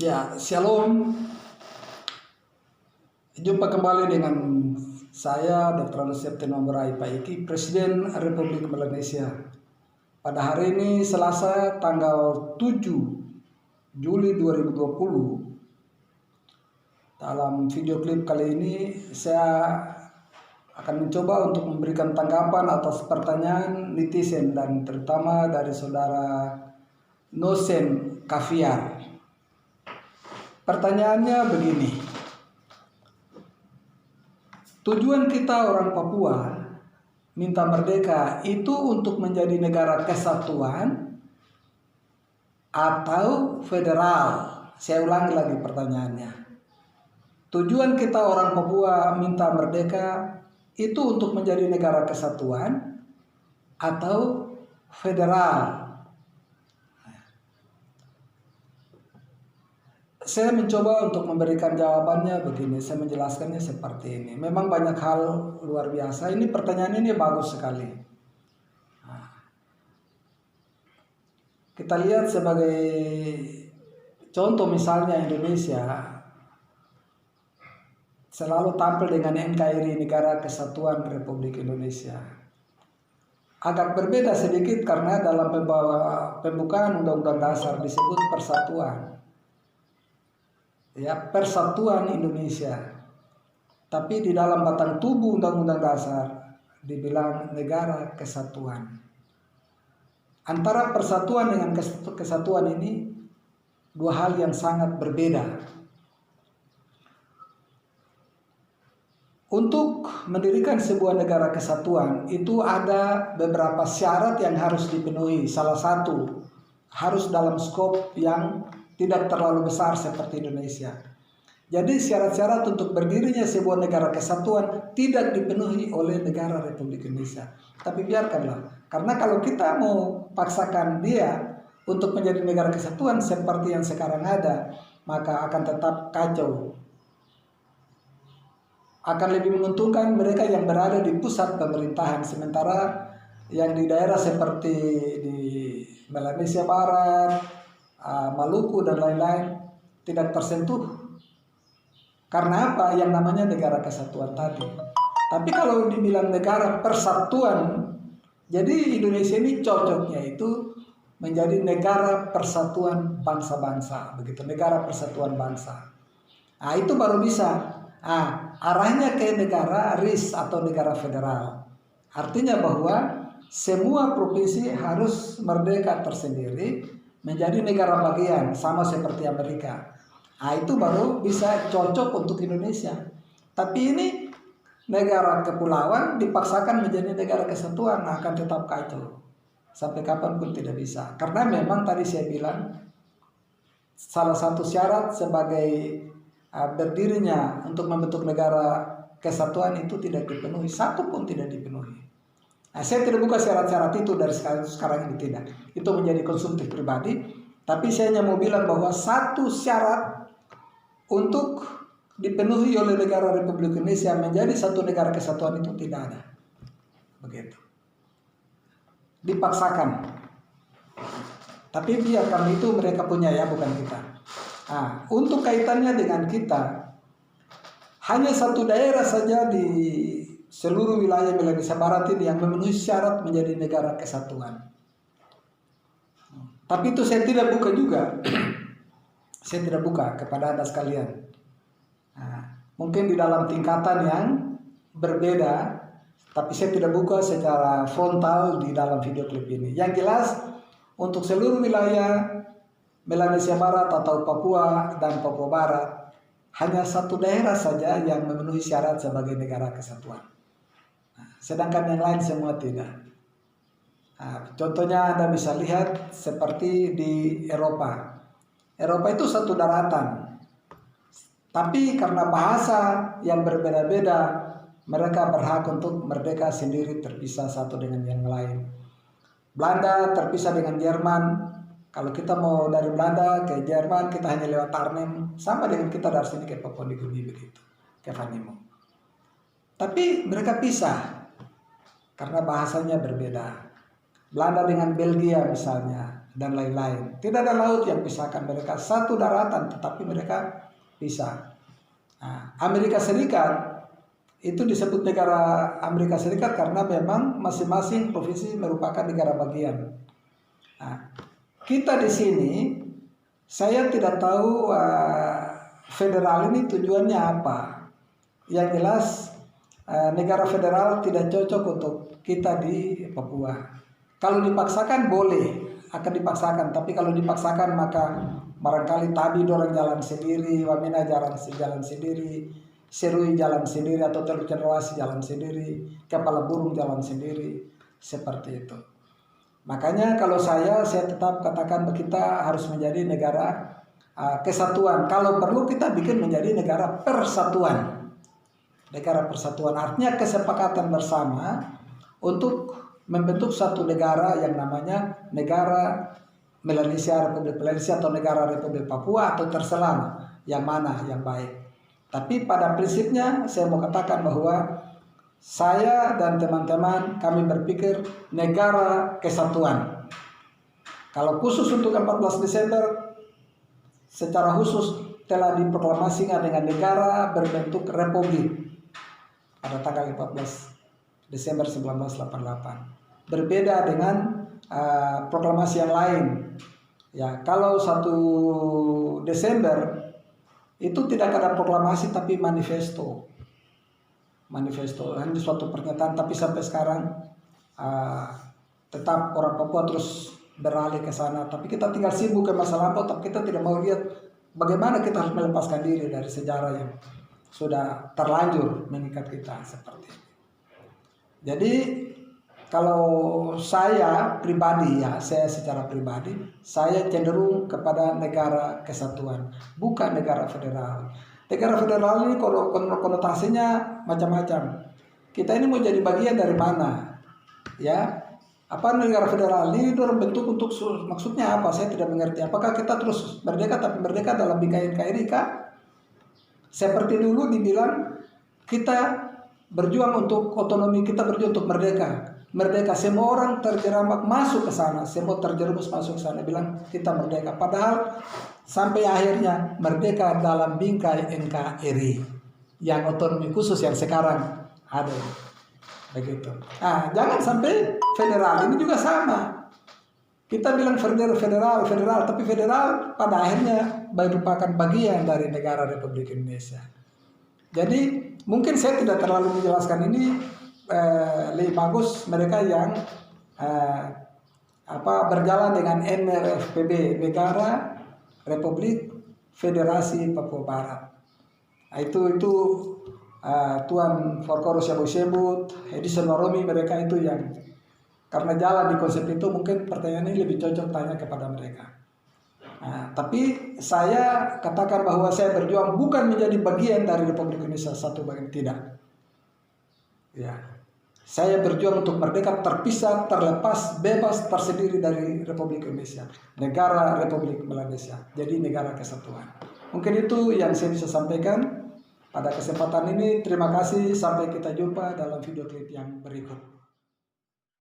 Ya, Shalom. Jumpa kembali dengan saya, Dr. Septian Mamburai Paiki, Presiden Republik Malaysia. Pada hari ini, Selasa, tanggal 7 Juli 2020. Dalam video klip kali ini, saya akan mencoba untuk memberikan tanggapan atas pertanyaan netizen dan terutama dari saudara Nosen Kaviar. Pertanyaannya begini. Tujuan kita orang Papua minta merdeka itu untuk menjadi negara kesatuan atau federal? Saya ulangi lagi pertanyaannya. Tujuan kita orang Papua minta merdeka itu untuk menjadi negara kesatuan atau federal? Saya mencoba untuk memberikan jawabannya begini, saya menjelaskannya seperti ini. Memang banyak hal luar biasa. Ini pertanyaan ini bagus sekali. Kita lihat sebagai contoh misalnya Indonesia selalu tampil dengan NKRI, Negara Kesatuan Republik Indonesia. Agak berbeda sedikit karena dalam pembukaan Undang-Undang Dasar disebut persatuan. Ya, Persatuan Indonesia. Tapi di dalam batang tubuh Undang-Undang Dasar dibilang Negara Kesatuan. Antara persatuan dengan kesatuan ini dua hal yang sangat berbeda. Untuk mendirikan sebuah negara kesatuan itu ada beberapa syarat yang harus dipenuhi. Salah satu, harus dalam skop yang tidak terlalu besar seperti Indonesia. Jadi syarat-syarat untuk berdirinya sebuah negara kesatuan tidak dipenuhi oleh negara Republik Indonesia. Tapi biarkanlah, karena kalau kita mau paksakan dia untuk menjadi negara kesatuan seperti yang sekarang ada, maka akan tetap kacau. Akan lebih menguntungkan mereka yang berada di pusat pemerintahan, sementara yang di daerah seperti di Malaysia Barat, Maluku dan lain-lain tidak tersentuh. Karena apa? Yang namanya negara kesatuan tadi. Tapi kalau dibilang negara persatuan, jadi Indonesia ini cocoknya itu menjadi negara persatuan bangsa-bangsa, begitu, negara persatuan bangsa. Nah, itu baru bisa. Arahnya ke negara RIS atau negara federal. Artinya bahwa semua provinsi harus merdeka tersendiri, menjadi negara bagian sama seperti Amerika. Itu baru bisa cocok untuk Indonesia. Tapi ini negara kepulauan dipaksakan menjadi negara kesatuan, akan tetap kacau. Sampai kapanpun tidak bisa. Karena memang tadi saya bilang salah satu syarat sebagai berdirinya untuk membentuk negara kesatuan itu tidak dipenuhi, satu pun tidak dipenuhi. Saya tidak buka syarat-syarat itu dari sekarang ini, tidak. Itu menjadi konsumtif pribadi. Tapi saya hanya mau bilang bahwa satu syarat untuk dipenuhi oleh negara Republik Indonesia menjadi satu negara kesatuan itu tidak ada. Begitu. Dipaksakan. Tapi biarkan itu mereka punya, ya, bukan kita. Untuk kaitannya dengan kita, hanya satu daerah saja di seluruh wilayah Malaysia Barat ini yang memenuhi syarat menjadi negara kesatuan. Tapi itu saya tidak buka juga. Saya tidak buka kepada Anda sekalian. Mungkin di dalam tingkatan yang berbeda, tapi saya tidak buka secara frontal di dalam video klip ini. Yang jelas, untuk seluruh wilayah Malaysia Barat atau Papua dan Papua Barat, hanya satu daerah saja yang memenuhi syarat sebagai negara kesatuan. Sedangkan yang lain semua tidak. Contohnya Anda bisa lihat seperti di Eropa. Eropa itu satu daratan. Tapi karena bahasa yang berbeda-beda, mereka berhak untuk merdeka sendiri terpisah satu dengan yang lain. Belanda terpisah dengan Jerman. Kalau kita mau dari Belanda ke Jerman, kita hanya lewat Arnhem. Sama dengan kita dari sini ke Papua Nugini begitu, ke Vanimo. Tapi mereka pisah karena bahasanya berbeda. Belanda dengan Belgia misalnya, dan lain-lain. Tidak ada laut yang pisahkan mereka, satu daratan tetapi mereka pisah. Nah, Amerika Serikat itu disebut negara Amerika Serikat karena memang masing-masing provinsi merupakan negara bagian. Nah, kita di sini saya tidak tahu federal ini tujuannya apa. Yang jelas negara federal tidak cocok untuk kita di Papua. Kalau dipaksakan boleh, akan dipaksakan. Tapi kalau dipaksakan maka barangkali Tabi dorang jalan sendiri, Wamena jalan sendiri, Serui jalan sendiri, atau Teluk Cendrawasih jalan sendiri, Kepala Burung jalan sendiri, seperti itu. Makanya kalau saya tetap katakan kita harus menjadi negara kesatuan. Kalau perlu kita bikin menjadi negara persatuan. Negara persatuan artinya kesepakatan bersama untuk membentuk satu negara yang namanya negara Melanesia, Republik Melanesia, atau negara Republik Papua, atau terserah yang mana yang baik. Tapi pada prinsipnya saya mau katakan bahwa saya dan teman-teman kami berpikir negara kesatuan. Kalau khusus untuk 14 Desember secara khusus telah diproklamasikan dengan negara berbentuk republik pada tanggal 14 Desember 1988. Berbeda dengan proklamasi yang lain. Ya, kalau 1 Desember itu tidak ada proklamasi tapi manifesto. Manifesto ini suatu pernyataan, tapi sampai sekarang tetap orang Papua terus beralih ke sana. Tapi kita tinggal sibuk ke masa lampau, tapi kita tidak mau lihat bagaimana kita harus melepaskan diri dari sejarah yang sudah terlanjur mengikat kita seperti ini. Jadi kalau saya pribadi, ya saya secara pribadi, saya cenderung kepada negara kesatuan, bukan negara federal. Negara federal ini konotasinya macam-macam. Kita ini mau jadi bagian dari mana? Ya, apa negara federal ini dalam bentuk untuk maksudnya apa? Saya tidak mengerti. Apakah kita terus merdeka tapi merdeka dalam bingkai NKRI kah? Seperti dulu dibilang kita berjuang untuk otonomi, kita berjuang untuk merdeka. Merdeka, semua orang terjeramah masuk ke sana, semua terjerumus masuk ke sana, bilang kita merdeka. Padahal sampai akhirnya merdeka dalam bingkai NKRI yang otonomi khusus yang sekarang ada. Begitu. Nah, jangan sampai federal ini juga sama. Kita bilang federal, tapi federal pada akhirnya merupakan bagian dari negara Republik Indonesia. Jadi mungkin saya tidak terlalu menjelaskan ini, lebih bagus mereka yang berjalan dengan NRFPB, Negara Republik Federasi Papua Barat. Nah, itu Tuan Forkorus Yabu Sebut, Edison Maromi, mereka itu yang karena jalan di konsep itu, mungkin pertanyaan ini lebih cocok tanya kepada mereka. Nah, tapi saya katakan bahwa saya berjuang bukan menjadi bagian dari Republik Indonesia satu bagian, tidak. Ya, saya berjuang untuk merdeka, terpisah, terlepas, bebas, tersendiri dari Republik Indonesia, negara Republik Melanesia, jadi negara kesatuan. Mungkin itu yang saya bisa sampaikan pada kesempatan ini. Terima kasih, sampai kita jumpa dalam video klip yang berikut.